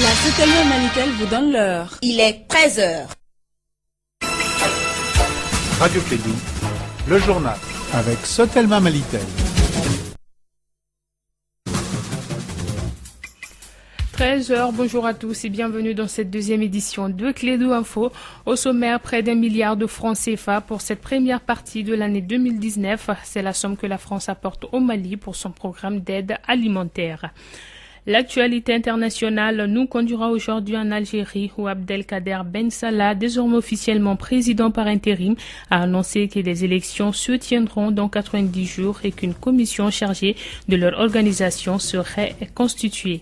La Sotelma Manitel vous donne l'heure. Il est 13h. Radio Clédou, le journal avec Sotelma Malitel. 13h, bonjour à tous et bienvenue dans cette deuxième édition de Clédou Info. Au sommaire, près d'1 milliard de francs CFA pour cette première partie de l'année 2019. C'est la somme que la France apporte au Mali pour son programme d'aide alimentaire. L'actualité internationale nous conduira aujourd'hui en Algérie où Abdelkader Ben Salah, désormais officiellement président par intérim, a annoncé que les élections se tiendront dans 90 jours et qu'une commission chargée de leur organisation serait constituée.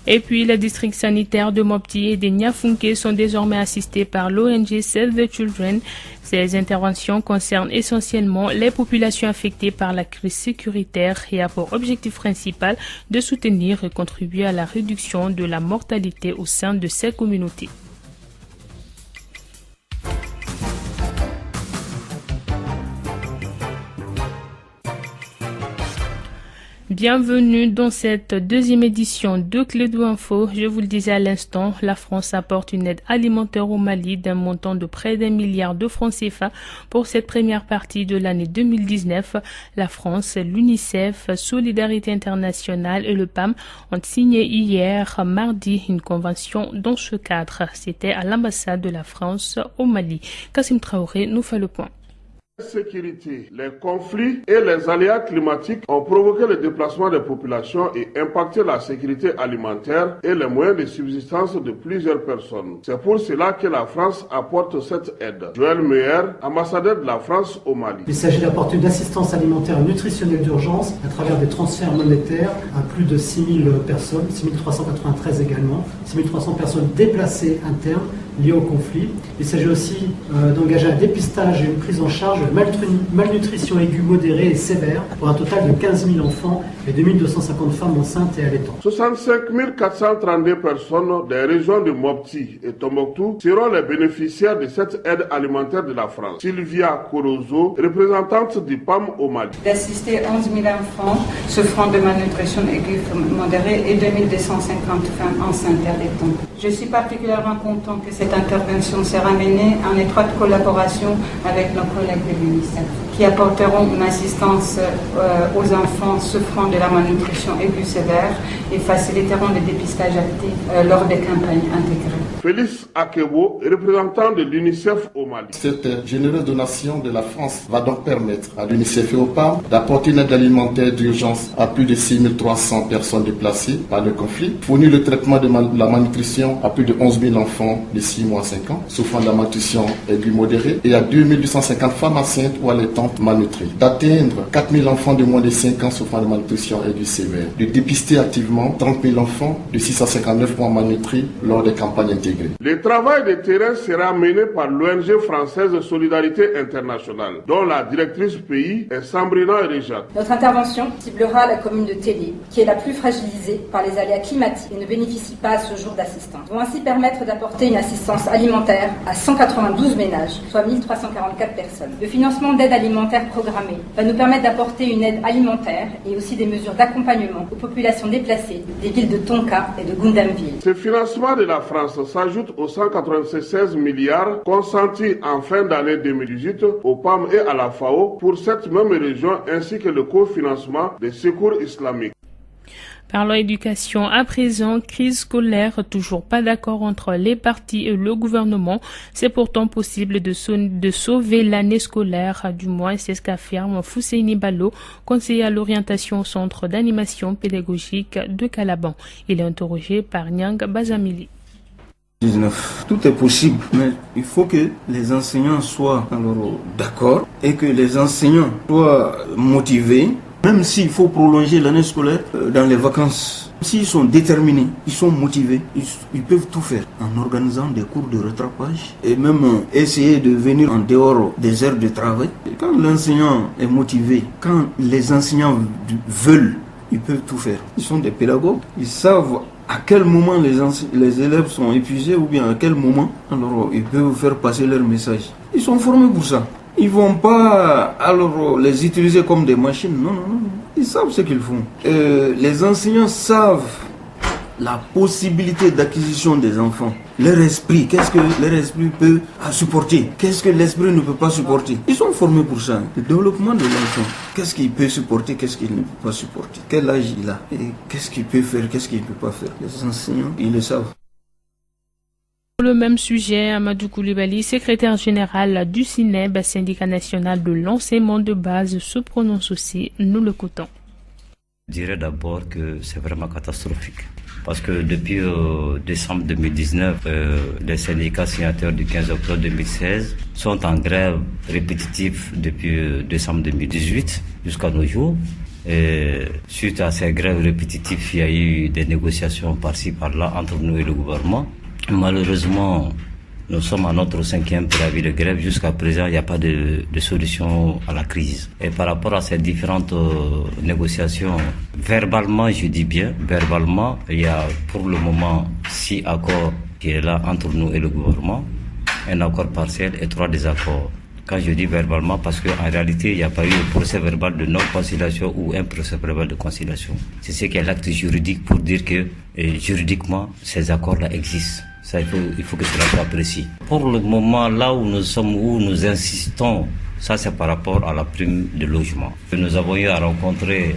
Et puis, les districts sanitaires de Mopti et de Niafunké sont désormais assistés par l'ONG Save the Children. Ces interventions concernent essentiellement les populations affectées par la crise sécuritaire et a pour objectif principal de soutenir et contribuer à la réduction de la mortalité au sein de ces communautés. Bienvenue dans cette deuxième édition de Clédou Info. Je vous le disais à l'instant, la France apporte une aide alimentaire au Mali d'un montant de près d'1 milliard de francs CFA pour cette première partie de l'année 2019. La France, l'UNICEF, Solidarité Internationale et le PAM ont signé hier, mardi, une convention dans ce cadre. C'était à l'ambassade de la France au Mali. Kassim Traoré nous fait le point. La sécurité, les conflits et les aléas climatiques ont provoqué le déplacement des populations et impacté la sécurité alimentaire et les moyens de subsistance de plusieurs personnes. C'est pour cela que la France apporte cette aide. Joël Meyer, ambassadeur de la France au Mali. Il s'agit d'apporter une assistance alimentaire nutritionnelle d'urgence à travers des transferts monétaires à plus de 6 000 personnes, 6 393 également, 6 300 personnes déplacées internes liées au conflit. Il s'agit aussi d'engager un dépistage et une prise en charge de malnutrition aiguë, modérée et sévère pour un total de 15 000 enfants et 2 250 femmes enceintes et allaitantes. 65 432 personnes des régions de Mopti et Tombouctou seront les bénéficiaires de cette aide alimentaire de la France. Sylvia Corozo, représentante du PAM au Mali. D'assister 11 000 enfants souffrant de malnutrition aiguë modérée et 2 250 femmes enceintes et allaitantes. Je suis particulièrement content que cette intervention sera menée en étroite collaboration avec nos collègues de l'UNICEF, qui apporteront une assistance aux enfants souffrant de la malnutrition aiguë sévère et faciliteront le dépistage actif lors des campagnes intégrées. Félix Akebo, représentant de l'UNICEF au Mali. Cette généreuse donation de la France va donc permettre à l'UNICEF et au PAM d'apporter une aide alimentaire d'urgence à plus de 6 300 personnes déplacées par le conflit, fournir le traitement de la malnutrition à plus de 11 000 enfants de 6 mois à 5 ans souffrant de la malnutrition aiguë modérée et à 2 250 femmes enceintes ou allaitantes malnutries, d'atteindre 4 000 enfants de moins de 5 ans souffrant de malnutrition aiguë sévère, de dépister activement 30 000 enfants de 659 mois malnutris lors des campagnes intégrées. Le travail de terrain sera mené par l'ONG française Solidarité Internationale, dont la directrice pays est Sambrina Rejat. Notre intervention ciblera la commune de Télé, qui est la plus fragilisée par les aléas climatiques et ne bénéficie pas à ce jour d'assistance. Nous vont ainsi permettre d'apporter une assistance alimentaire à 192 ménages, soit 1344 personnes. Le financement d'aide alimentaire programmée va nous permettre d'apporter une aide alimentaire et aussi des mesures d'accompagnement aux populations déplacées des villes de Tonka et de Gundamville. Ce financement de la France s'ajoute aux 196 milliards consentis en fin d'année 2018 au PAM et à la FAO pour cette même région ainsi que le cofinancement des secours islamiques. Parlons éducation à présent, crise scolaire, toujours pas d'accord entre les partis et le gouvernement. C'est pourtant possible de sauver l'année scolaire, du moins c'est ce qu'affirme Fousseini Ballo, conseiller à l'orientation au centre d'animation pédagogique de Calaban. Il est interrogé par Nyang Bazamili. 19. Tout est possible, mais il faut que les enseignants soient d'accord et que les enseignants soient motivés. Même s'il faut prolonger l'année scolaire dans les vacances, s'ils sont déterminés, ils sont motivés, ils peuvent tout faire en organisant des cours de rattrapage et même essayer de venir en dehors des heures de travail. Et quand l'enseignant est motivé, quand les enseignants veulent, ils peuvent tout faire. Ils sont des pédagogues, ils savent à quel moment les élèves sont épuisés ou bien à quel moment alors ils peuvent faire passer leur message. Ils sont formés pour ça. Ils ne vont pas alors les utiliser comme des machines. Non. Ils savent ce qu'ils font. Les enseignants savent la possibilité d'acquisition des enfants. Leur esprit, qu'est-ce que leur esprit peut supporter? Qu'est-ce que l'esprit ne peut pas supporter? Ils sont formés pour ça. Le développement de l'enfant, qu'est-ce qu'il peut supporter, qu'est-ce qu'il ne peut pas supporter? Quel âge il a? Et qu'est-ce qu'il peut faire, qu'est-ce qu'il ne peut pas faire? Les enseignants, ils le savent. Pour le même sujet, Amadou Koulibaly, secrétaire général du SINEB, syndicat national de l'enseignement de base, se prononce aussi. Nous l'écoutons. Je dirais d'abord que c'est vraiment catastrophique. Parce que depuis décembre 2019, les syndicats signataires du 15 octobre 2016 sont en grève répétitive depuis décembre 2018 jusqu'à nos jours. Et suite à ces grèves répétitives, il y a eu des négociations par-ci par-là entre nous et le gouvernement. Malheureusement, nous sommes à notre 5e préavis de grève. Jusqu'à présent, il n'y a pas de solution à la crise. Et par rapport à ces différentes négociations, verbalement, je dis bien, verbalement, il y a pour le moment 6 accords qui est là entre nous et le gouvernement, un accord partiel et 3 désaccords. Quand je dis verbalement, parce qu'en réalité, il n'y a pas eu un procès verbal de non-conciliation ou un procès verbal de conciliation. C'est ce qui est l'acte juridique pour dire que juridiquement, ces accords-là existent. Ça, il faut que cela soit précis. Pour le moment, là où nous sommes, où nous insistons, ça c'est par rapport à la prime de logement. Nous avons eu à rencontrer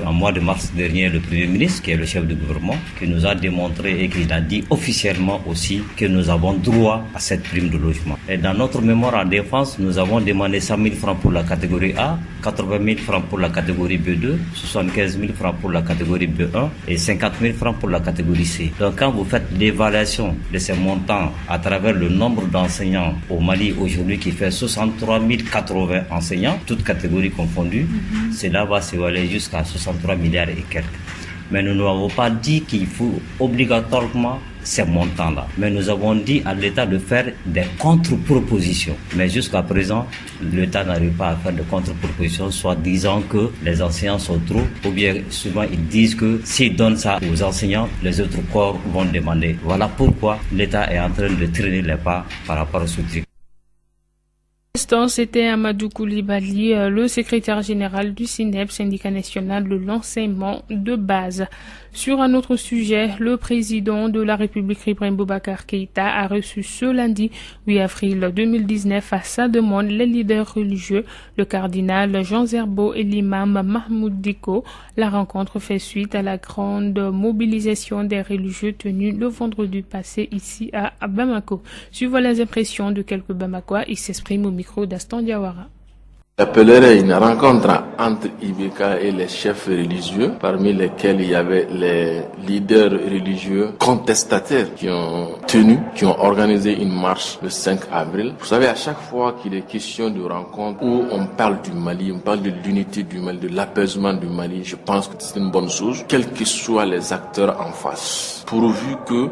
en mois de mars dernier le Premier ministre, qui est le chef du gouvernement, qui nous a démontré et qui a dit officiellement aussi que nous avons droit à cette prime de logement. Et dans notre mémoire en défense, nous avons demandé 100 000 francs pour la catégorie A, 80 000 francs pour la catégorie B2, 75 000 francs pour la catégorie B1 et 50 000 francs pour la catégorie C. Donc quand vous faites l'évaluation de ces montants à travers le nombre d'enseignants au Mali aujourd'hui qui fait 63 080 enseignants, toutes catégories confondues, cela va s'évaluer jusqu'à 63 milliards et quelques. Mais nous n'avons pas dit qu'il faut obligatoirement ces montants-là. Mais nous avons dit à l'État de faire des contre-propositions. Mais jusqu'à présent, l'État n'arrive pas à faire de contre-propositions, soit disant que les enseignants sont trop, ou bien souvent ils disent que s'ils donnent ça aux enseignants, les autres corps vont demander. Voilà pourquoi l'État est en train de traîner les pas par rapport à ce truc. C'était Amadou Koulibaly, le secrétaire général du SINEB, syndicat national de l'enseignement de base. Sur un autre sujet, le président de la République, Ibrahim Boubacar Keïta, a reçu ce lundi 8 avril 2019 à sa demande les leaders religieux, le cardinal Jean Zerbo et l'imam Mahmoud Diko. La rencontre fait suite à la grande mobilisation des religieux tenue le vendredi passé ici à Bamako. Suivant les impressions de quelques Bamakois, il s'exprime au micro d'Aston Diawara. J'appellerais une rencontre entre Ibeka et les chefs religieux, parmi lesquels il y avait les leaders religieux contestataires qui ont organisé une marche le 5 avril. Vous savez, à chaque fois qu'il est question de rencontre où on parle du Mali, on parle de l'unité du Mali, de l'apaisement du Mali, je pense que c'est une bonne chose, quels que soient les acteurs en face, pourvu que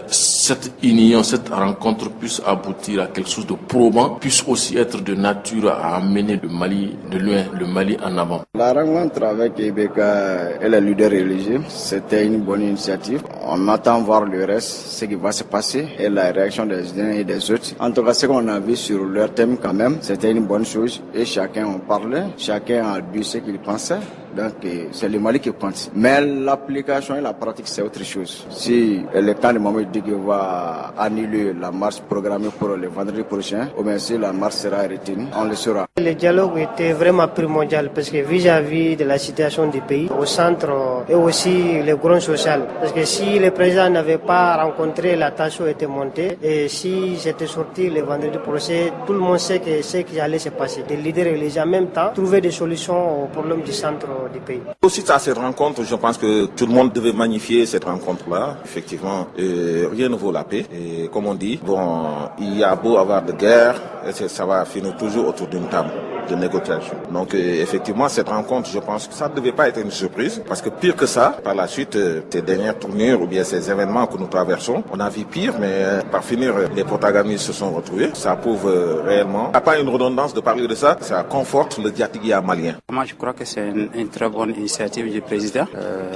cette union, cette rencontre puisse aboutir à quelque chose de probant, puisse aussi être de nature à amener le Mali de loin, le Mali en avant. La rencontre avec Ibeka et les leaders religieux, c'était une bonne initiative. On attend voir le reste, ce qui va se passer et la réaction des uns et des autres. En tout cas, ce qu'on a vu sur leur thème quand même, c'était une bonne chose et chacun en parlait, chacun a dit ce qu'il pensait. Donc c'est le Mali qui compte. Mais l'application et la pratique, c'est autre chose. Si le camp de Mohamed dit qu'il va annuler la marche programmée pour le vendredi prochain, ou bien si la marche sera retenue, on le saura. Le dialogue était vraiment primordial parce que vis-à-vis de la situation du pays, au centre et aussi les groupes sociaux. Parce que si le président n'avait pas rencontré, la tension était montée. Et si j'étais sorti le vendredi prochain, tout le monde sait que ce qui allait se passer. Les leaders religieux en même temps trouver des solutions aux problèmes du centre du pays. Suite à cette rencontre, je pense que tout le monde devait magnifier cette rencontre-là. Effectivement, rien ne vaut la paix. Et comme on dit, bon, il y a beau avoir de guerre, ça va finir toujours autour d'une table de négociation. Donc effectivement, cette rencontre, je pense que ça ne devait pas être une surprise, parce que pire que ça, par la suite, ces dernières tournures ou bien ces événements que nous traversons, on a vu pire, mais par finir, les protagonistes se sont retrouvés. Ça prouve réellement. Il n'y a pas une redondance de parler de ça, ça conforte le diatigua malien. Moi, je crois que c'est une très bonne initiative du président.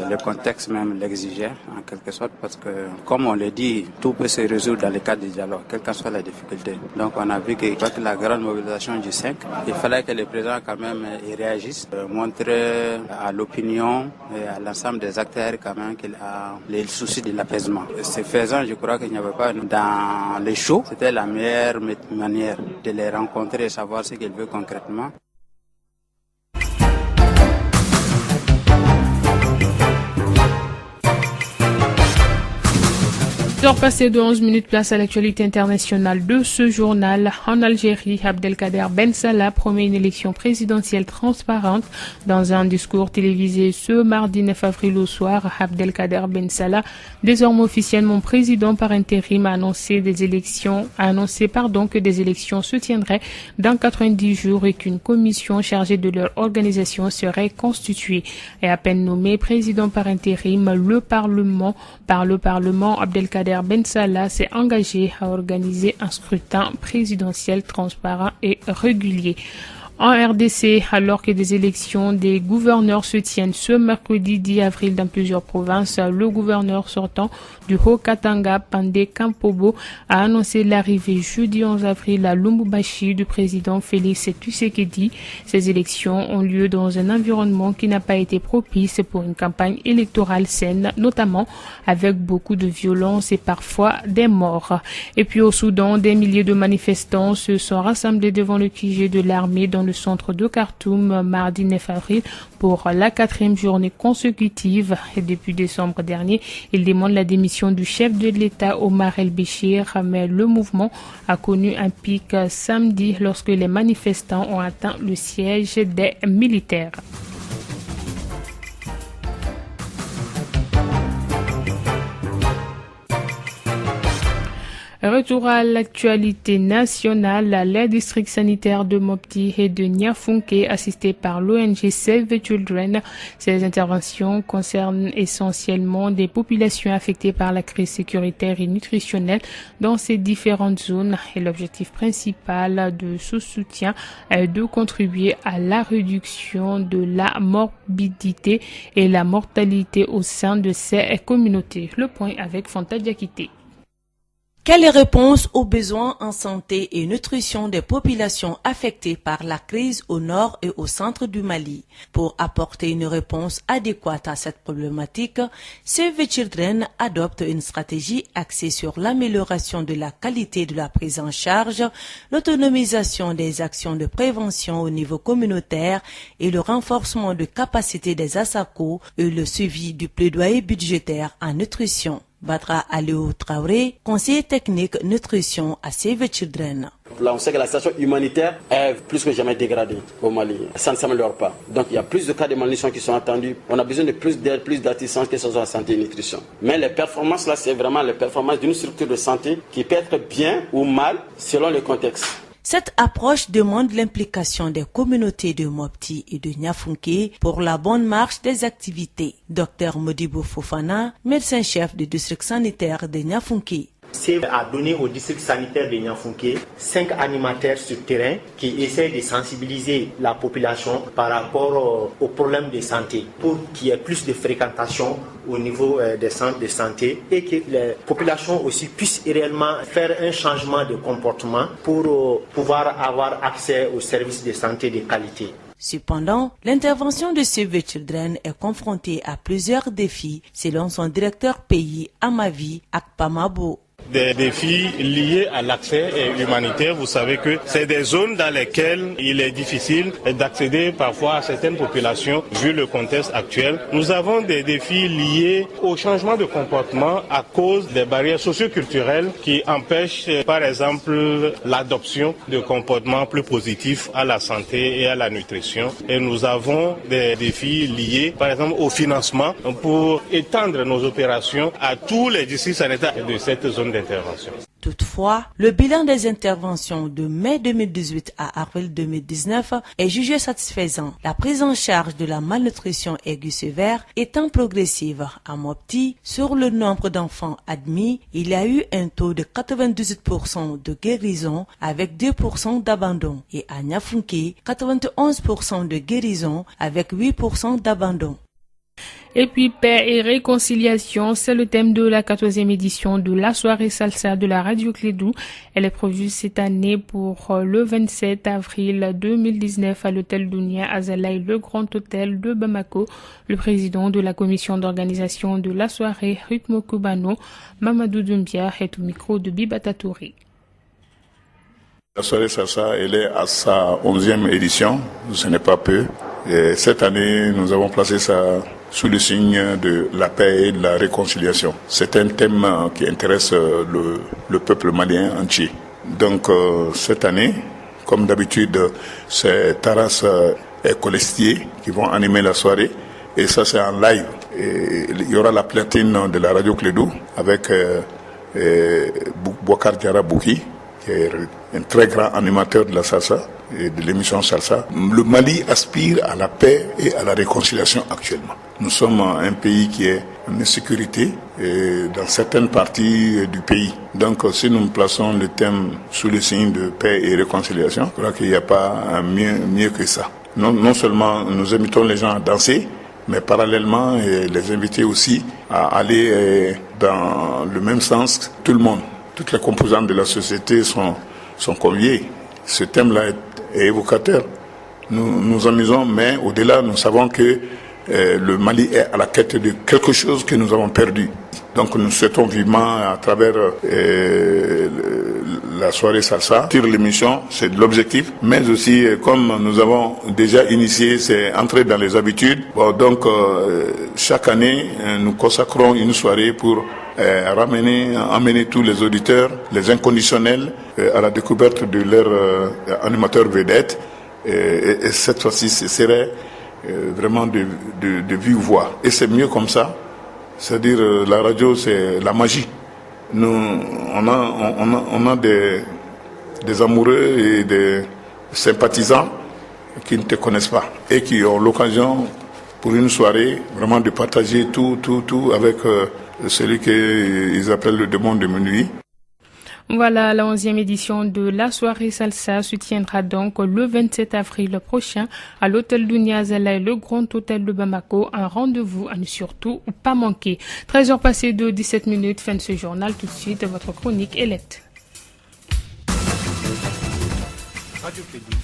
Le contexte même l'exigeait, en quelque sorte, parce que, comme on le dit, tout peut se résoudre dans le cadre du dialogue, quelles que soient les difficultés. Donc on a vu qu'avec la grande mobilisation du 5, il fallait faudrait que le président quand même réagisse, montrer à l'opinion et à l'ensemble des acteurs quand même qu'il a les soucis de l'apaisement. Ce faisant, je crois qu'il n'y avait pas dans les shows, c'était la meilleure manière de les rencontrer et savoir ce qu'il veut concrètement. Passé de 11 minutes, place à l'actualité internationale de ce journal. En Algérie, Abdelkader Ben Salah promet une élection présidentielle transparente. Dans un discours télévisé ce mardi 9 avril au soir, Abdelkader Ben Salah, désormais officiellement président par intérim, a annoncé que des élections se tiendraient dans 90 jours et qu'une commission chargée de leur organisation serait constituée. Et à peine nommé président par intérim, par le Parlement, Abdelkader Ben Salah s'est engagé à organiser un scrutin présidentiel transparent et régulier. En RDC, alors que des élections des gouverneurs se tiennent ce mercredi 10 avril dans plusieurs provinces, le gouverneur sortant du Haut-Katanga, Pandé Kampobo, a annoncé l'arrivée jeudi 11 avril à Lubumbashi du président Félix Tshisekedi. Ces élections ont lieu dans un environnement qui n'a pas été propice pour une campagne électorale saine, notamment avec beaucoup de violence et parfois des morts. Et puis au Soudan, des milliers de manifestants se sont rassemblés devant le QG de l'armée dans le centre de Khartoum mardi 9 avril pour la 4e journée consécutive. Et depuis décembre dernier, ils demandent la démission du chef de l'État Omar El-Béchir, mais le mouvement a connu un pic samedi lorsque les manifestants ont atteint le siège des militaires. Retour à l'actualité nationale, les districts sanitaires de Mopti et de Niafunké assistés par l'ONG Save the Children. Ces interventions concernent essentiellement des populations affectées par la crise sécuritaire et nutritionnelle dans ces différentes zones. Et l'objectif principal de ce soutien est de contribuer à la réduction de la morbidité et la mortalité au sein de ces communautés. Le point avec Fanta Diakité. Quelle réponse aux besoins en santé et nutrition des populations affectées par la crise au nord et au centre du Mali? Pour apporter une réponse adéquate à cette problématique, Save the Children adopte une stratégie axée sur l'amélioration de la qualité de la prise en charge, l'autonomisation des actions de prévention au niveau communautaire et le renforcement de capacité des ASACO et le suivi du plaidoyer budgétaire en nutrition. Badra Aliou Traoré, conseiller technique nutrition à Save the Children. Là, on sait que la situation humanitaire est plus que jamais dégradée au Mali. Ça ne s'améliore pas. Donc, il y a plus de cas de malnutrition qui sont attendus. On a besoin de plus d'aide, plus d'assistance, que ce soit en santé et nutrition. Mais les performances, là, c'est vraiment les performances d'une structure de santé qui peut être bien ou mal selon le contexte. Cette approche demande l'implication des communautés de Mopti et de Niafunké pour la bonne marche des activités. Dr Modibo Fofana, médecin-chef du district sanitaire de Niafunké. Save a donné au district sanitaire de Niafunké 5 animateurs sur terrain qui essaient de sensibiliser la population par rapport aux problèmes de santé pour qu'il y ait plus de fréquentation au niveau des centres de santé et que les populations aussi puissent réellement faire un changement de comportement pour pouvoir avoir accès aux services de santé de qualité. Cependant, l'intervention de Save the Children est confrontée à plusieurs défis, selon son directeur pays Amavi Akpamabo. Des défis liés à l'accès humanitaire. Vous savez que c'est des zones dans lesquelles il est difficile d'accéder parfois à certaines populations vu le contexte actuel. Nous avons des défis liés au changement de comportement à cause des barrières socio-culturelles qui empêchent par exemple l'adoption de comportements plus positifs à la santé et à la nutrition. Et nous avons des défis liés par exemple au financement pour étendre nos opérations à tous les districts sanitaires de cette zone d'intervention. Toutefois, le bilan des interventions de mai 2018 à avril 2019 est jugé satisfaisant. La prise en charge de la malnutrition aiguë sévère étant progressive à Mopti, sur le nombre d'enfants admis, il y a eu un taux de 98% de guérison avec 2% d'abandon et à Niafunké, 91% de guérison avec 8% d'abandon. Et puis, paix et réconciliation, c'est le thème de la 14e édition de la soirée salsa de la Radio Clédou. Elle est prévue cette année pour le 27 avril 2019 à l'hôtel Dounia Azalaï, le Grand Hôtel de Bamako. Le président de la commission d'organisation de la soirée, Rythmo Kubano, Mamadou Doumbia, est au micro de Bibata Touré. La soirée salsa, elle est à sa 11e édition, ce n'est pas peu. Et cette année, nous avons placé ça sous le signe de la paix et de la réconciliation. C'est un thème qui intéresse le peuple malien entier. Donc cette année, comme d'habitude, c'est Taras et Colestier qui vont animer la soirée. Et ça, c'est en live. Et il y aura la platine de la Radio Clédou avec Bouakar Diarra Bouki, qui est un très grand animateur de la salsa et de l'émission salsa. Le Mali aspire à la paix et à la réconciliation actuellement. Nous sommes un pays qui est en insécurité dans certaines parties du pays. Donc si nous plaçons le thème sous le signe de paix et réconciliation, je crois qu'il n'y a pas mieux que ça. Non seulement nous invitons les gens à danser, mais parallèlement les inviter aussi à aller dans le même sens. Tout le monde, toutes les composantes de la société sont conviées. Ce thème-là est évocateur. Nous nous amusons, mais au-delà, nous savons que le Mali est à la quête de quelque chose que nous avons perdu. Donc nous souhaitons vivement, à travers la soirée salsa, sur l'émission, c'est de l'objectif, mais aussi, comme nous avons déjà initié, c'est entrer dans les habitudes. Bon, donc, chaque année, nous consacrons une soirée pour emmener tous les auditeurs, les inconditionnels, à la découverte de leur animateur vedette. Et cette fois-ci, ce serait vraiment de vive voix. Et c'est mieux comme ça. C'est-à-dire, la radio, c'est la magie. Nous, on a des amoureux et des sympathisants qui ne te connaissent pas et qui ont l'occasion, pour une soirée, vraiment de partager tout avec celui qu'ils appellent le démon de minuit. Voilà, la 11e édition de la soirée salsa se tiendra donc le 27 avril prochain à l'hôtel Dounia Azalaï, le Grand Hôtel de Bamako. Un rendez-vous à ne surtout pas manquer. 13h passées de 17 minutes, fin de ce journal. Tout de suite, votre chronique Elette. Radio Clédou.